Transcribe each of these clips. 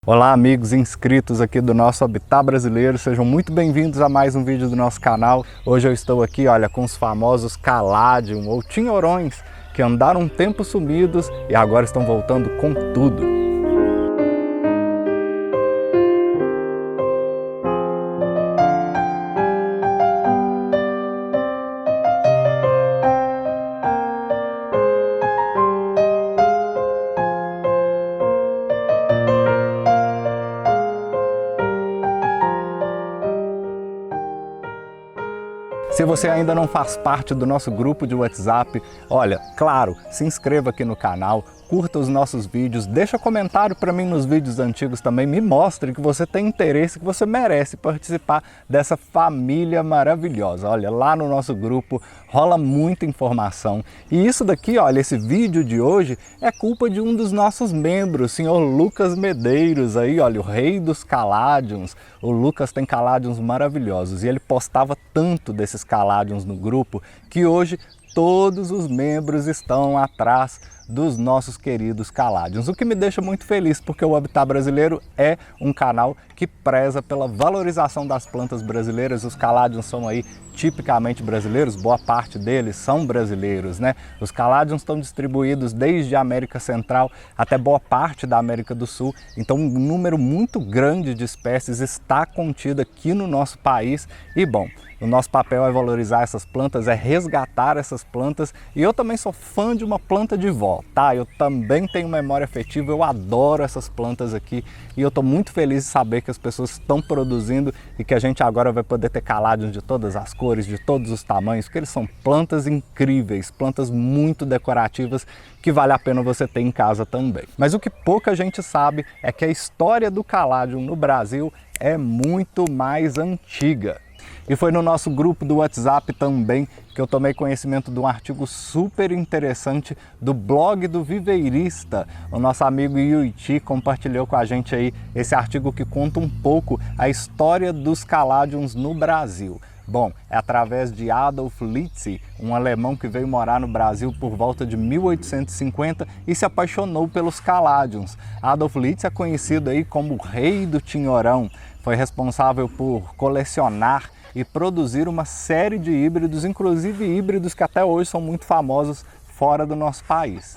Olá amigos inscritos aqui do nosso Habitat Brasileiro, sejam muito bem-vindos a mais um vídeo do nosso canal. Hoje eu estou aqui, olha, com os famosos Caladium ou tinhorões que andaram um tempo sumidos e agora estão voltando com tudo. Se você ainda não faz parte do nosso grupo de WhatsApp, olha, claro, se inscreva aqui no canal, curta os nossos vídeos, deixa comentário para mim nos vídeos antigos também, me mostre que você tem interesse, que você merece participar dessa família maravilhosa. Olha, lá no nosso grupo rola muita informação e isso daqui, olha, esse vídeo de hoje é culpa de um dos nossos membros, o senhor Lucas Medeiros, aí, olha, o rei dos Caladiums. O Lucas tem Caladiums maravilhosos e ele postava tanto desses Caladiums no grupo que hoje todos os membros estão atrás dos nossos queridos Caladiums, o que me deixa muito feliz, porque o Habitat Brasileiro é um canal que preza pela valorização das plantas brasileiras. Os Caladiums são aí tipicamente brasileiros, boa parte deles são brasileiros, né? Os Caladiums estão distribuídos desde a América Central até boa parte da América do Sul, então um número muito grande de espécies está contido aqui no nosso país e, bom, o nosso papel é valorizar essas plantas, é resgatar essas plantas, e eu também sou fã de uma planta de vó, tá? Eu também tenho memória afetiva, eu adoro essas plantas aqui e eu estou muito feliz de saber que as pessoas estão produzindo e que a gente agora vai poder ter Caladiums de todas as cores, de todos os tamanhos, porque eles são plantas incríveis, plantas muito decorativas que vale a pena você ter em casa também. Mas o que pouca gente sabe é que a história do Caladium no Brasil é muito mais antiga. E foi no nosso grupo do WhatsApp também que eu tomei conhecimento de um artigo super interessante do blog do Viveirista. O nosso amigo Yuiti compartilhou com a gente aí esse artigo que conta um pouco a história dos Caladiums no Brasil. Bom, é através de Adolf Litzi, um alemão que veio morar no Brasil por volta de 1850 e se apaixonou pelos Caladiums. Adolf Litzi é conhecido aí como o rei do tinhorão. Foi responsável por colecionar e produzir uma série de híbridos, inclusive híbridos que até hoje são muito famosos fora do nosso país.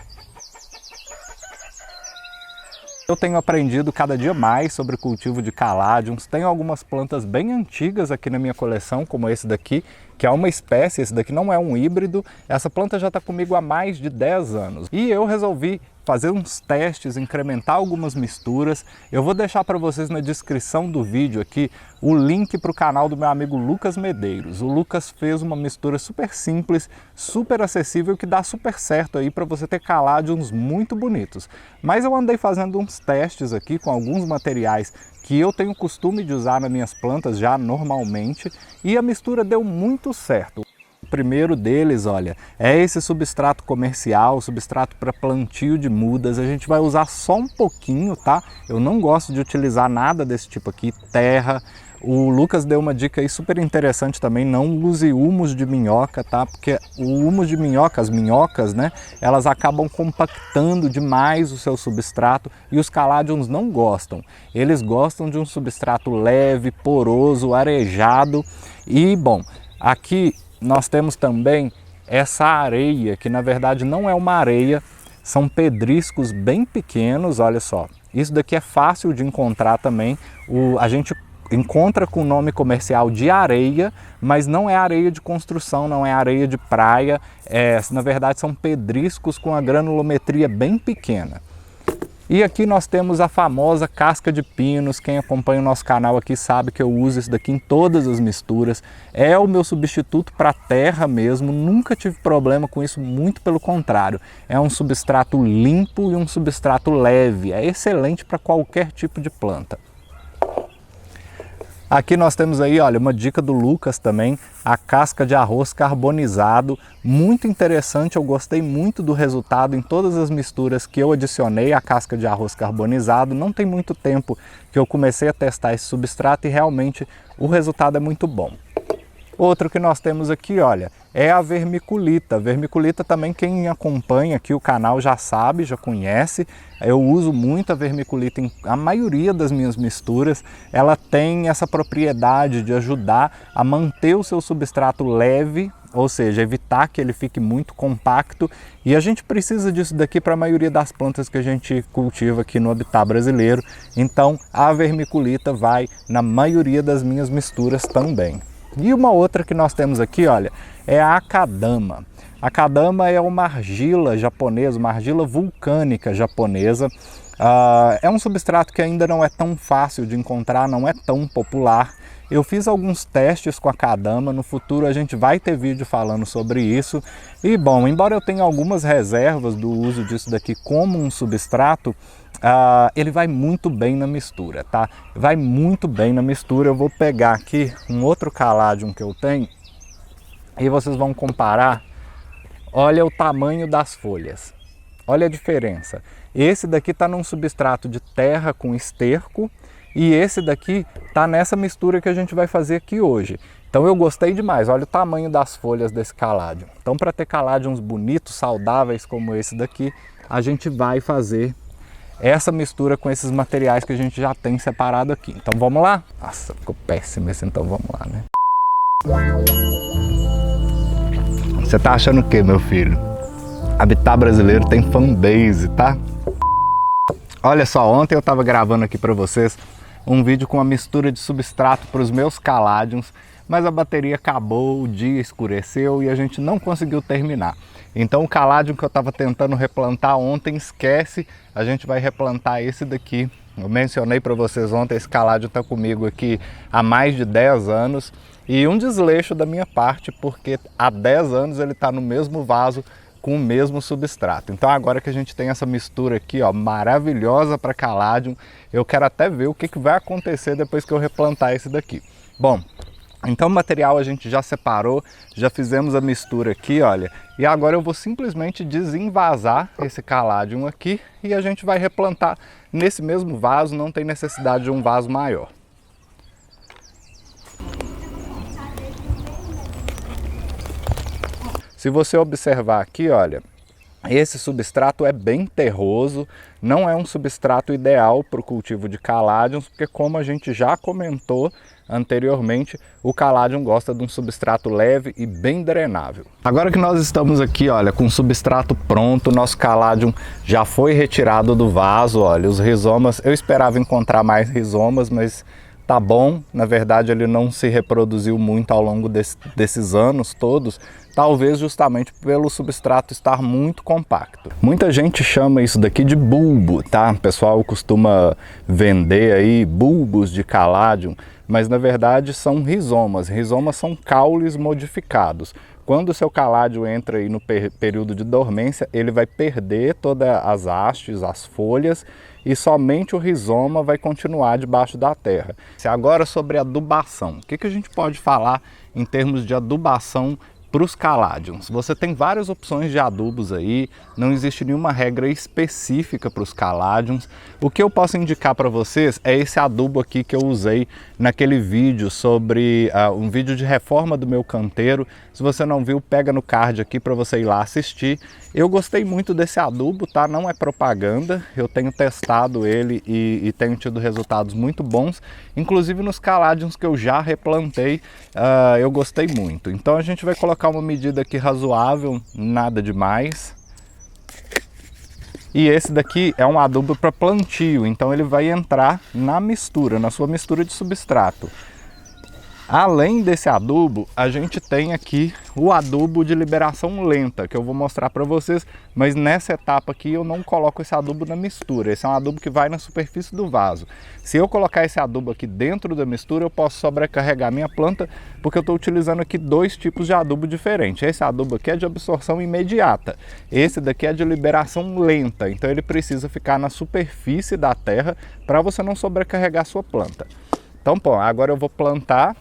Eu tenho aprendido cada dia mais sobre o cultivo de Caladiums. Tenho algumas plantas bem antigas aqui na minha coleção, como esse daqui, que é uma espécie, esse daqui não é um híbrido. Essa planta já está comigo há mais de 10 anos. E eu resolvi fazer uns testes, incrementar algumas misturas. Eu vou deixar para vocês na descrição do vídeo aqui o link para o canal do meu amigo Lucas Medeiros. O Lucas fez uma mistura super simples, super acessível, que dá super certo aí para você ter Caladiums muito bonitos. Mas eu andei fazendo uns testes aqui com alguns materiais que eu tenho costume de usar nas minhas plantas já normalmente e a mistura deu muito certo. O primeiro deles, olha, é esse substrato comercial, substrato para plantio de mudas. A gente vai usar só um pouquinho, tá? Eu não gosto de utilizar nada desse tipo aqui, terra. O Lucas deu uma dica aí super interessante também, não use humus de minhoca, tá? Porque o humus de minhoca, as minhocas, né? Elas acabam compactando demais o seu substrato e os Caladiums não gostam. Eles gostam de um substrato leve, poroso, arejado e, bom, aqui nós temos também essa areia, que na verdade não é uma areia, são pedriscos bem pequenos, olha só. Isso daqui é fácil de encontrar também, a gente encontra com o nome comercial de areia, mas não é areia de construção, não é areia de praia, na verdade são pedriscos com a granulometria bem pequena. E aqui nós temos a famosa casca de pinos. Quem acompanha o nosso canal aqui sabe que eu uso isso daqui em todas as misturas. É o meu substituto para terra mesmo, nunca tive problema com isso, muito pelo contrário. É um substrato limpo e um substrato leve, é excelente para qualquer tipo de planta. Aqui nós temos aí, olha, uma dica do Lucas também, a casca de arroz carbonizado, muito interessante, eu gostei muito do resultado em todas as misturas que eu adicionei a casca de arroz carbonizado. Não tem muito tempo que eu comecei a testar esse substrato e realmente o resultado é muito bom. Outro que nós temos aqui, olha, é a vermiculita. A vermiculita também, quem acompanha aqui o canal já sabe, já conhece. Eu uso muito a vermiculita em a maioria das minhas misturas. Ela tem essa propriedade de ajudar a manter o seu substrato leve, ou seja, evitar que ele fique muito compacto. E a gente precisa disso daqui para a maioria das plantas que a gente cultiva aqui no habitat brasileiro. Então, a vermiculita vai na maioria das minhas misturas também. E uma outra que nós temos aqui, olha, é a akadama. A akadama é uma argila japonesa, uma argila vulcânica japonesa. É um substrato que ainda não é tão fácil de encontrar, não é tão popular. Eu fiz alguns testes com a akadama, no futuro a gente vai ter vídeo falando sobre isso. E bom, embora eu tenha algumas reservas do uso disso daqui como um substrato, ele vai muito bem na mistura, tá? Vai muito bem na mistura. Eu vou pegar aqui um outro caladium que eu tenho e vocês vão comparar. Olha o tamanho das folhas, olha a diferença. Esse daqui está num substrato de terra com esterco e esse daqui está nessa mistura que a gente vai fazer aqui hoje. Então eu gostei demais, olha o tamanho das folhas desse caladium. Então, para ter caladiums bonitos, saudáveis como esse daqui, a gente vai fazer essa mistura com esses materiais que a gente já tem separado aqui. Então vamos lá? Nossa, ficou péssimo esse, então vamos lá, né? Você tá achando o que, meu filho? Habitat Brasileiro tem fanbase, tá? Olha só, ontem eu tava gravando aqui para vocês um vídeo com a mistura de substrato para os meus caladiums, mas a bateria acabou, o dia escureceu e a gente não conseguiu terminar. Então o caladium que eu estava tentando replantar ontem, esquece, a gente vai replantar esse daqui. Eu mencionei para vocês ontem, esse caladium está comigo aqui há mais de 10 anos e um desleixo da minha parte, porque há 10 anos ele está no mesmo vaso com o mesmo substrato. Então agora que a gente tem essa mistura aqui, ó, maravilhosa para caladium, eu quero até ver o que vai acontecer depois que eu replantar esse daqui. Bom, então o material a gente já separou, já fizemos a mistura aqui, olha, e agora eu vou simplesmente desenvasar esse caladium aqui e a gente vai replantar nesse mesmo vaso, não tem necessidade de um vaso maior. Se você observar aqui, olha, esse substrato é bem terroso, não é um substrato ideal para o cultivo de caladiums, porque como a gente já comentou anteriormente, o caladium gosta de um substrato leve e bem drenável. Agora que nós estamos aqui, olha, com o substrato pronto, nosso caladium já foi retirado do vaso, olha, os rizomas, eu esperava encontrar mais rizomas, mas tá bom, na verdade ele não se reproduziu muito ao longo desses anos todos, talvez justamente pelo substrato estar muito compacto. Muita gente chama isso daqui de bulbo, tá? O pessoal costuma vender aí bulbos de caladium, mas na verdade são rizomas. Rizomas são caules modificados. Quando o seu caladium entra aí no período de dormência, ele vai perder todas as hastes, as folhas, e somente o rizoma vai continuar debaixo da terra. Agora sobre adubação. O que a gente pode falar em termos de adubação para os caladiums? Você tem várias opções de adubos aí, não existe nenhuma regra específica para os caladiums. O que eu posso indicar para vocês é esse adubo aqui que eu usei naquele vídeo sobre um vídeo de reforma do meu canteiro. Se você não viu, pega no card aqui para você ir lá assistir. Eu gostei muito desse adubo, tá? Não é propaganda, eu tenho testado ele e tenho tido resultados muito bons. Inclusive nos caladiums que eu já replantei, eu gostei muito. Então a gente vai colocar uma medida aqui razoável, nada demais. E esse daqui é um adubo para plantio, então ele vai entrar na mistura, na sua mistura de substrato. Além desse adubo, a gente tem aqui o adubo de liberação lenta, que eu vou mostrar para vocês, mas nessa etapa aqui eu não coloco esse adubo na mistura. Esse é um adubo que vai na superfície do vaso. Se eu colocar esse adubo aqui dentro da mistura, eu posso sobrecarregar minha planta, porque eu estou utilizando aqui dois tipos de adubo diferentes. Esse adubo aqui é de absorção imediata, esse daqui é de liberação lenta, então ele precisa ficar na superfície da terra para você não sobrecarregar a sua planta. Então, bom, agora eu vou plantar.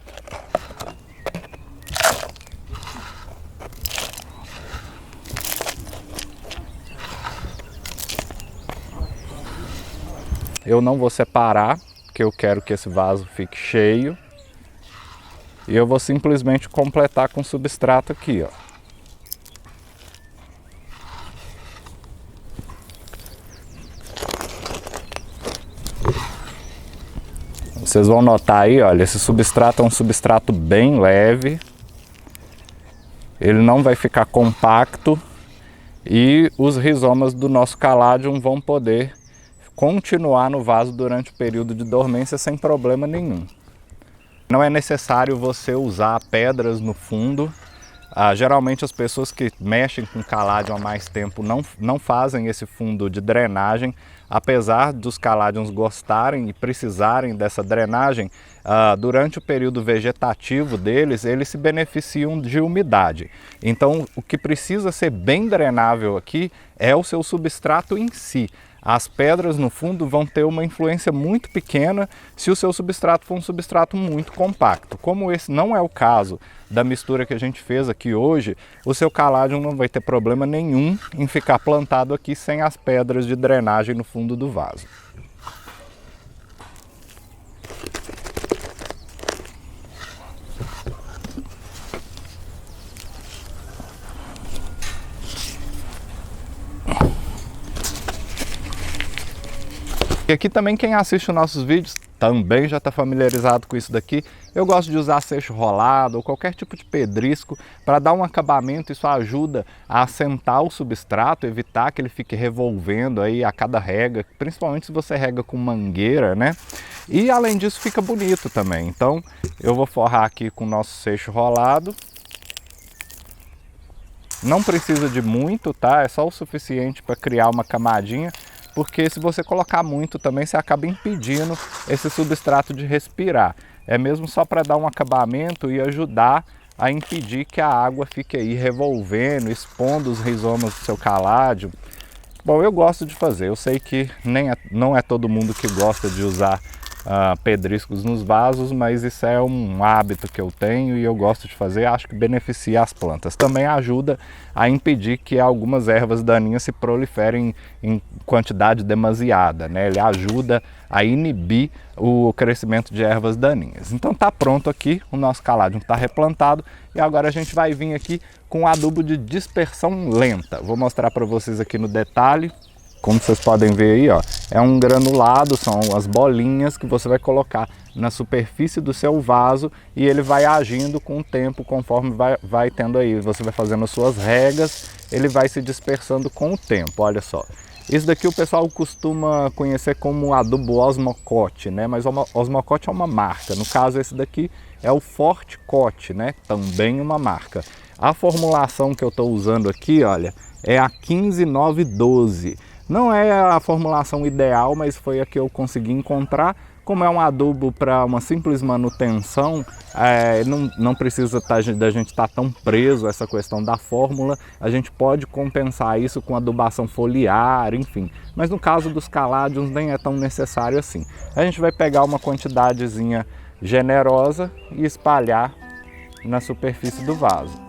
Eu não vou separar, porque eu quero que esse vaso fique cheio. E eu vou simplesmente completar com substrato aqui, ó. Vocês vão notar aí, olha, esse substrato é um substrato bem leve. Ele não vai ficar compacto e os rizomas do nosso Caladium vão poder continuar no vaso durante o período de dormência sem problema nenhum. Não é necessário você usar pedras no fundo. Geralmente as pessoas que mexem com Caladium há mais tempo não fazem esse fundo de drenagem. Apesar dos Caladiums gostarem e precisarem dessa drenagem, durante o período vegetativo deles, eles se beneficiam de umidade. Então o que precisa ser bem drenável aqui é o seu substrato em si. As pedras no fundo vão ter uma influência muito pequena se o seu substrato for um substrato muito compacto. Como esse não é o caso da mistura que a gente fez aqui hoje, o seu Caladium não vai ter problema nenhum em ficar plantado aqui sem as pedras de drenagem no fundo do vaso. E aqui também quem assiste os nossos vídeos também já está familiarizado com isso daqui. Eu gosto de usar seixo rolado ou qualquer tipo de pedrisco para dar um acabamento. Isso ajuda a assentar o substrato, evitar que ele fique revolvendo aí a cada rega, principalmente se você rega com mangueira, né? E além disso fica bonito também. Então eu vou forrar aqui com o nosso seixo rolado. Não precisa de muito, tá? É só o suficiente para criar uma camadinha. Porque se você colocar muito também, você acaba impedindo esse substrato de respirar. É mesmo só para dar um acabamento e ajudar a impedir que a água fique aí revolvendo, expondo os rizomas do seu Caladium. Bom, eu gosto de fazer. Eu sei que não é todo mundo que gosta de usar pedriscos nos vasos, mas isso é um hábito que eu tenho e eu gosto de fazer, acho que beneficia as plantas. Também ajuda a impedir que algumas ervas daninhas se proliferem em quantidade demasiada, né? Ele ajuda a inibir o crescimento de ervas daninhas. Então tá pronto aqui, o nosso Caladium está replantado e agora a gente vai vir aqui com adubo de dispersão lenta. Vou mostrar para vocês aqui no detalhe. Como vocês podem ver aí, ó, é um granulado, são as bolinhas que você vai colocar na superfície do seu vaso e ele vai agindo com o tempo, conforme vai tendo aí, você vai fazendo as suas regas, ele vai se dispersando com o tempo, olha só. Isso daqui o pessoal costuma conhecer como adubo Osmocote, né? Mas Osmocote é uma marca, no caso esse daqui é o Fortecote, né? Também uma marca. A formulação que eu estou usando aqui, olha, é a 15912. Não é a formulação ideal, mas foi a que eu consegui encontrar. Como é um adubo para uma simples manutenção, não precisa da gente estar tão preso a essa questão da fórmula. A gente pode compensar isso com adubação foliar, enfim. Mas no caso dos Caladiums nem é tão necessário assim. A gente vai pegar uma quantidadezinha generosa e espalhar na superfície do vaso.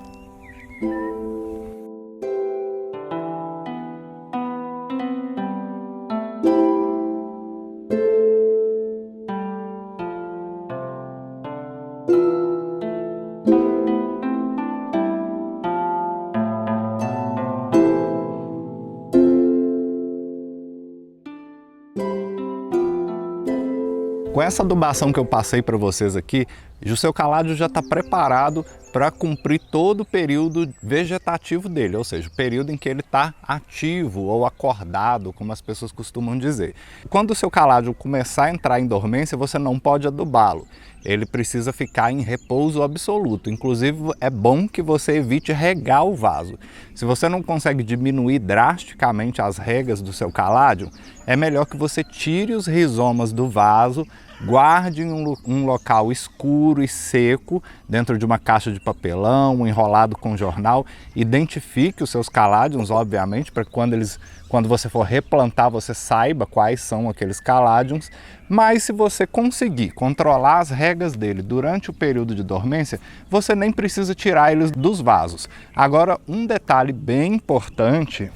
Com essa adubação que eu passei para vocês aqui, o seu Caladium já está preparado para cumprir todo o período vegetativo dele, ou seja, o período em que ele está ativo ou acordado, como as pessoas costumam dizer. Quando o seu Caladium começar a entrar em dormência, você não pode adubá-lo. Ele precisa ficar em repouso absoluto. Inclusive, é bom que você evite regar o vaso. Se você não consegue diminuir drasticamente as regas do seu Caladium, é melhor que você tire os rizomas do vaso, guarde em um local escuro e seco, dentro de uma caixa de papelão, enrolado com jornal. Identifique os seus Caladiums, obviamente, para quando você for replantar, você saiba quais são aqueles Caladiums. Mas se você conseguir controlar as regas dele durante o período de dormência, você nem precisa tirar eles dos vasos. Agora, um detalhe bem importante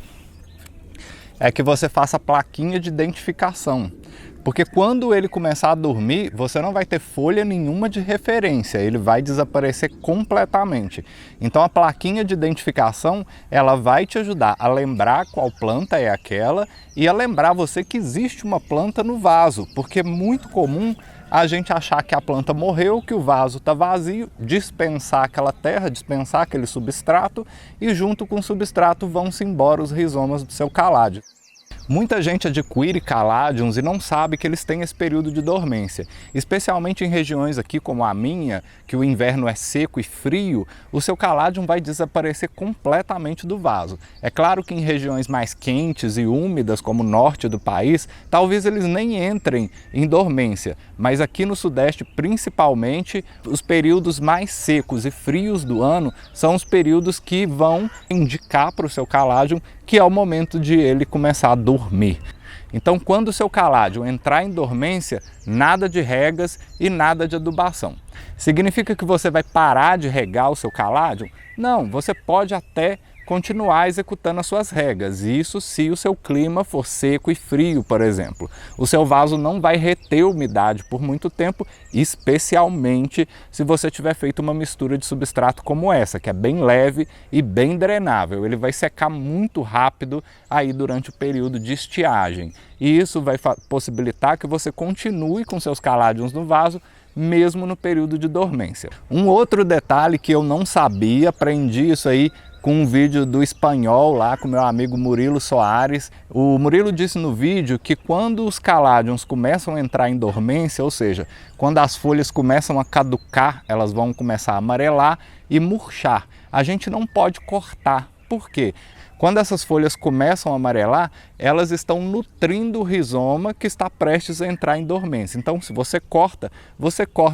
é que você faça a plaquinha de identificação. Porque quando ele começar a dormir, você não vai ter folha nenhuma de referência, ele vai desaparecer completamente. Então a plaquinha de identificação, ela vai te ajudar a lembrar qual planta é aquela e a lembrar você que existe uma planta no vaso, porque é muito comum a gente achar que a planta morreu, que o vaso está vazio, dispensar aquela terra, dispensar aquele substrato e junto com o substrato vão-se embora os rizomas do seu caládio. Muita gente adquire caládiums e não sabe que eles têm esse período de dormência. Especialmente em regiões aqui como a minha, que o inverno é seco e frio, o seu caládium vai desaparecer completamente do vaso. É claro que em regiões mais quentes e úmidas, como o norte do país, talvez eles nem entrem em dormência. Mas aqui no sudeste, principalmente, os períodos mais secos e frios do ano são os períodos que vão indicar para o seu caládium que é o momento de ele começar a dormir. Então, quando o seu caládium entrar em dormência, nada de regas e nada de adubação. Significa que você vai parar de regar o seu caládium? Não, você pode até continuar executando as suas regas, isso se o seu clima for seco e frio, por exemplo. O seu vaso não vai reter umidade por muito tempo, especialmente se você tiver feito uma mistura de substrato como essa, que é bem leve e bem drenável. Ele vai secar muito rápido aí durante o período de estiagem. E isso vai possibilitar que você continue com seus caládiums no vaso, mesmo no período de dormência. Um outro detalhe que eu não sabia, aprendi isso aí com um vídeo do espanhol lá com meu amigo Murilo Soares. O Murilo disse no vídeo que quando os caládiums começam a entrar em dormência, ou seja, quando as folhas começam a caducar, elas vão começar a amarelar e murchar. A gente não pode cortar. Por quê? Quando essas folhas começam a amarelar, elas estão nutrindo o rizoma que está prestes a entrar em dormência. Então, se você corta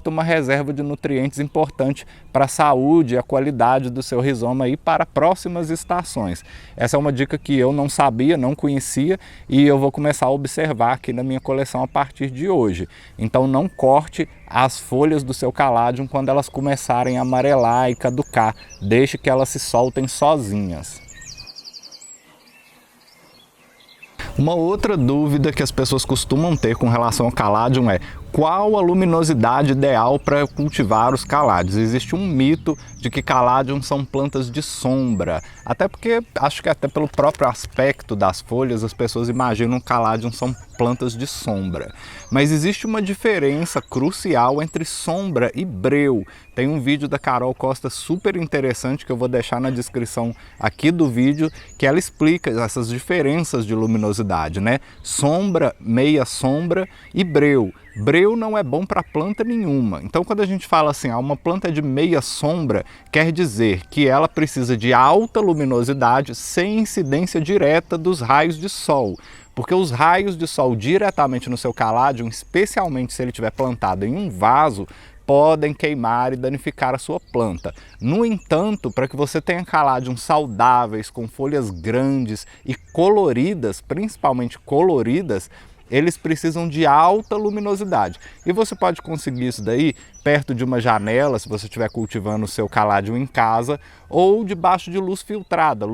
uma reserva de nutrientes importante para a saúde e a qualidade do seu rizoma e para próximas estações. Essa é uma dica que eu não sabia, não conhecia e eu vou começar a observar aqui na minha coleção a partir de hoje. Então, não corte as folhas do seu caládium quando elas começarem a amarelar e caducar. Deixe que elas se soltem sozinhas. Uma outra dúvida que as pessoas costumam ter com relação ao caládium é: qual a luminosidade ideal para cultivar os caládios? Existe um mito de que caládiums são plantas de sombra, até porque acho que até pelo próprio aspecto das folhas as pessoas imaginam que caládiums são plantas de sombra. Mas existe uma diferença crucial entre sombra e breu. Tem um vídeo da Carol Costa super interessante que eu vou deixar na descrição aqui do vídeo, que ela explica essas diferenças de luminosidade, né? Sombra, meia sombra e breu. Breu não é bom para planta nenhuma. Então, quando a gente fala assim, uma planta de meia sombra, quer dizer que ela precisa de alta luminosidade sem incidência direta dos raios de sol. Porque os raios de sol diretamente no seu caládium, especialmente se ele estiver plantado em um vaso, podem queimar e danificar a sua planta. No entanto, para que você tenha caládiums saudáveis, com folhas grandes e coloridas, principalmente coloridas, eles precisam de alta luminosidade. E você pode conseguir isso daí perto de uma janela, se você estiver cultivando o seu caládium em casa, ou debaixo de luz filtrada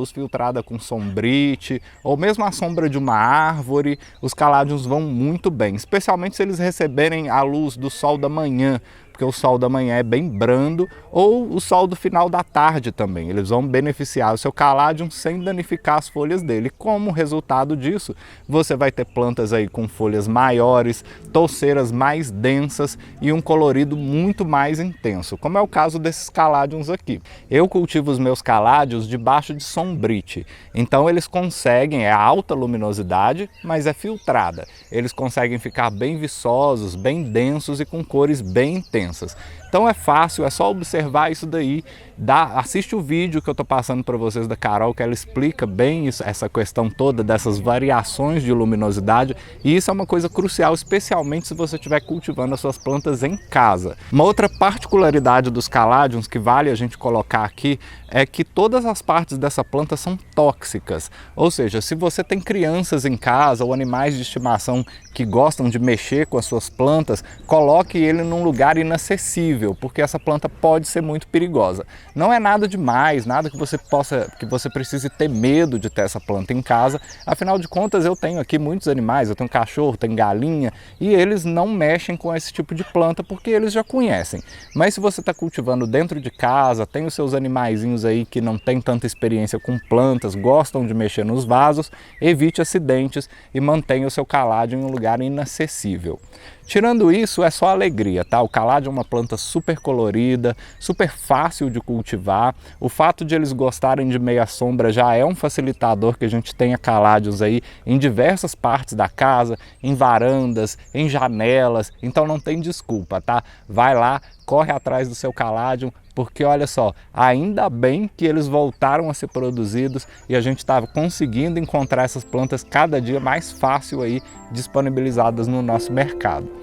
com sombrite, ou mesmo a sombra de uma árvore. Os caládiums vão muito bem, especialmente se eles receberem a luz do sol da manhã, porque o sol da manhã é bem brando, ou o sol do final da tarde também. Eles vão beneficiar o seu caládium sem danificar as folhas dele. Como resultado disso, você vai ter plantas aí com folhas maiores, touceiras mais densas e um colorido muito mais intenso, como é o caso desses caládiums aqui. Eu cultivo os meus caládios debaixo de sombrite, então eles conseguem, é alta luminosidade, mas é filtrada. Eles conseguem ficar bem viçosos, bem densos e com cores bem intensas. Então é fácil, é só observar isso daí, assiste o vídeo que eu estou passando para vocês da Carol, que ela explica bem isso, essa questão toda dessas variações de luminosidade, e isso é uma coisa crucial, especialmente se você estiver cultivando as suas plantas em casa. Uma outra particularidade dos caládiums que vale a gente colocar aqui é que todas as partes dessa planta são tóxicas, ou seja, se você tem crianças em casa ou animais de estimação que gostam de mexer com as suas plantas, coloque ele num lugar inacessível, porque essa planta pode ser muito perigosa. Não é nada demais, nada que você precise ter medo de ter essa planta em casa. Afinal de contas, eu tenho aqui muitos animais, eu tenho cachorro, tenho galinha, e eles não mexem com esse tipo de planta porque eles já conhecem. Mas se você está cultivando dentro de casa, tem os seus animaizinhos aí que não tem tanta experiência com plantas, gostam de mexer nos vasos, evite acidentes e mantenha o seu caládio em um lugar inacessível. Tirando isso, é só alegria, tá? O caládio é uma planta super colorida, super fácil de cultivar. O fato de eles gostarem de meia sombra já é um facilitador que a gente tenha caládios aí em diversas partes da casa, em varandas, em janelas, então não tem desculpa, tá? Vai lá, corre atrás do seu caládio, porque olha só, ainda bem que eles voltaram a ser produzidos e a gente estava conseguindo encontrar essas plantas cada dia mais fácil aí disponibilizadas no nosso mercado.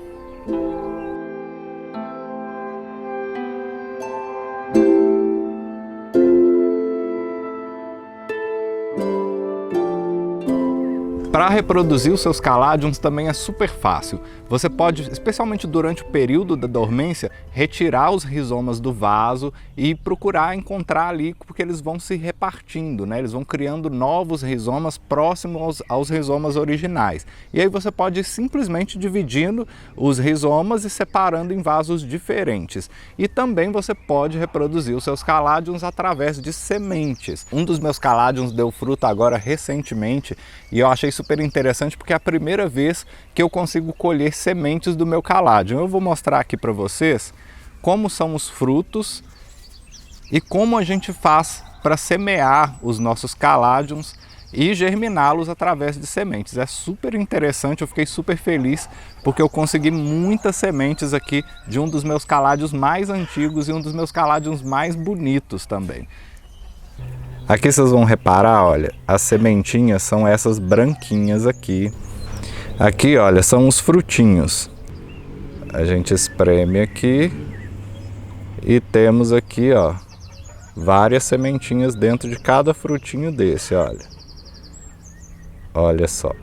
Para reproduzir os seus caládiums também é super fácil. Você pode, especialmente durante o período da dormência, retirar os rizomas do vaso e procurar encontrar ali, porque eles vão se repartindo, né? Eles vão criando novos rizomas próximos aos rizomas originais. E aí você pode ir simplesmente dividindo os rizomas e separando em vasos diferentes. E também você pode reproduzir os seus caládiums através de sementes. Um dos meus caládiums deu fruto agora recentemente e eu achei super interessante porque é a primeira vez que eu consigo colher sementes do meu caládium. Eu vou mostrar aqui para vocês como são os frutos e como a gente faz para semear os nossos caládiums e germiná-los através de sementes. É super interessante, eu fiquei super feliz porque eu consegui muitas sementes aqui de um dos meus caládios mais antigos e um dos meus caládios mais bonitos também. Aqui vocês vão reparar, olha, as sementinhas são essas branquinhas aqui. Aqui, olha, são os frutinhos. A gente espreme aqui e temos aqui, ó, várias sementinhas dentro de cada frutinho desse, olha. Olha só.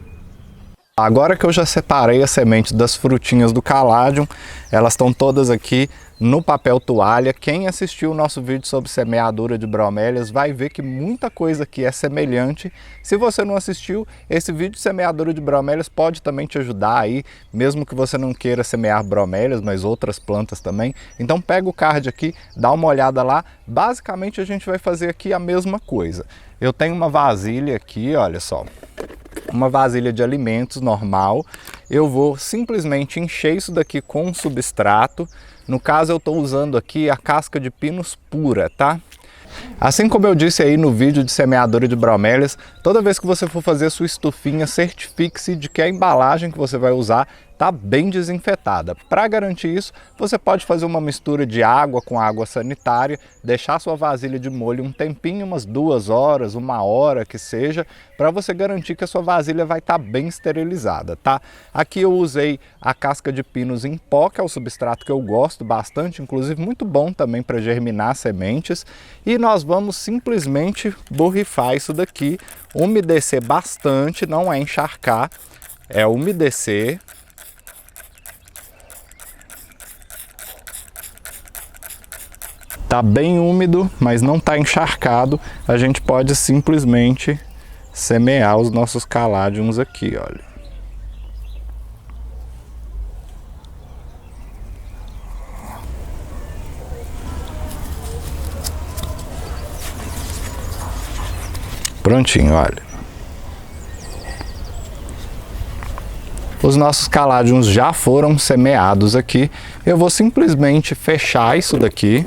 Agora que eu já separei as sementes das frutinhas do caládium, elas estão todas aqui no papel toalha. Quem assistiu o nosso vídeo sobre semeadura de bromélias vai ver que muita coisa aqui é semelhante. Se você não assistiu, esse vídeo de semeadura de bromélias pode também te ajudar aí, mesmo que você não queira semear bromélias, mas outras plantas também. Então pega o card aqui, dá uma olhada lá. Basicamente a gente vai fazer aqui a mesma coisa. Eu tenho uma vasilha aqui, olha só. Uma vasilha de alimentos normal, eu vou simplesmente encher isso daqui com um substrato. No caso eu estou usando aqui a casca de pinos pura, tá? Assim como eu disse aí no vídeo de semeadura de bromélias, toda vez que você for fazer sua estufinha, certifique-se de que a embalagem que você vai usar está bem desinfetada. Para garantir isso, você pode fazer uma mistura de água com água sanitária, deixar sua vasilha de molho um tempinho, umas 2 horas, 1 hora que seja, para você garantir que a sua vasilha vai estar bem esterilizada, tá? Aqui eu usei a casca de pinos em pó, que é o substrato que eu gosto bastante, inclusive muito bom também para germinar sementes, e nós vamos simplesmente borrifar isso daqui, umedecer bastante, não é encharcar, é umedecer. Tá bem úmido, mas não tá encharcado, a gente pode simplesmente semear os nossos caládiums aqui, olha. Prontinho, olha. Os nossos caládiums já foram semeados aqui. Eu vou simplesmente fechar isso daqui.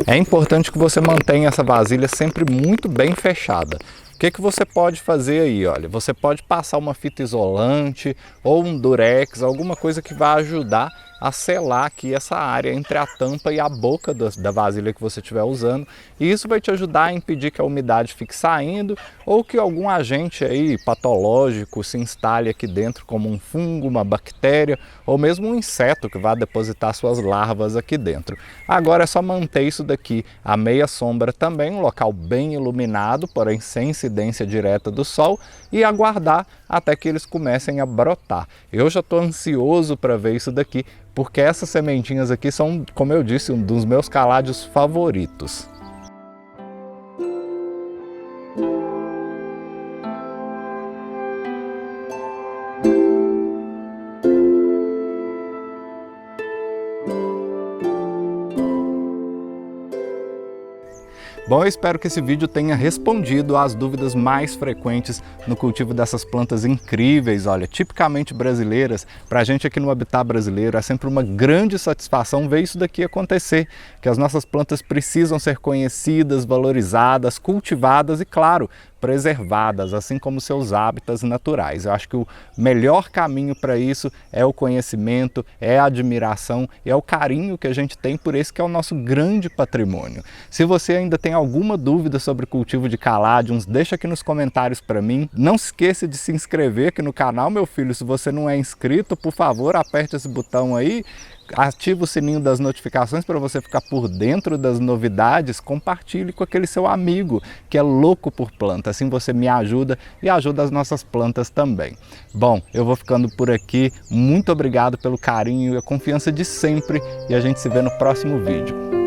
É importante que você mantenha essa vasilha sempre muito bem fechada. O que você pode fazer aí? Olha, você pode passar uma fita isolante ou um durex, alguma coisa que vai ajudar a selar aqui essa área entre a tampa e a boca da vasilha que você estiver usando. E isso vai te ajudar a impedir que a umidade fique saindo ou que algum agente aí patológico se instale aqui dentro, como um fungo, uma bactéria ou mesmo um inseto que vá depositar suas larvas aqui dentro. Agora é só manter isso daqui à meia sombra também, um local bem iluminado, porém sem incidência direta do sol, e aguardar até que eles comecem a brotar. Eu já estou ansioso para ver isso daqui, porque essas sementinhas aqui são, como eu disse, um dos meus caládeos favoritos. Bom, eu espero que esse vídeo tenha respondido às dúvidas mais frequentes no cultivo dessas plantas incríveis, olha, tipicamente brasileiras. Para a gente aqui no Habitat Brasileiro é sempre uma grande satisfação ver isso daqui acontecer, que as nossas plantas precisam ser conhecidas, valorizadas, cultivadas e, claro, preservadas, assim como seus hábitats naturais. Eu acho que o melhor caminho para isso é o conhecimento, é a admiração e é o carinho que a gente tem por esse que é o nosso grande patrimônio. Se você ainda tem alguma dúvida sobre o cultivo de Caladiums, deixa aqui nos comentários para mim. Não se esqueça de se inscrever aqui no canal, meu filho. Se você não é inscrito, por favor, aperte esse botão aí. Ativa o sininho das notificações para você ficar por dentro das novidades. Compartilhe com aquele seu amigo que é louco por planta. Assim você me ajuda e ajuda as nossas plantas também. Bom, eu vou ficando por aqui. Muito obrigado pelo carinho e a confiança de sempre e a gente se vê no próximo vídeo.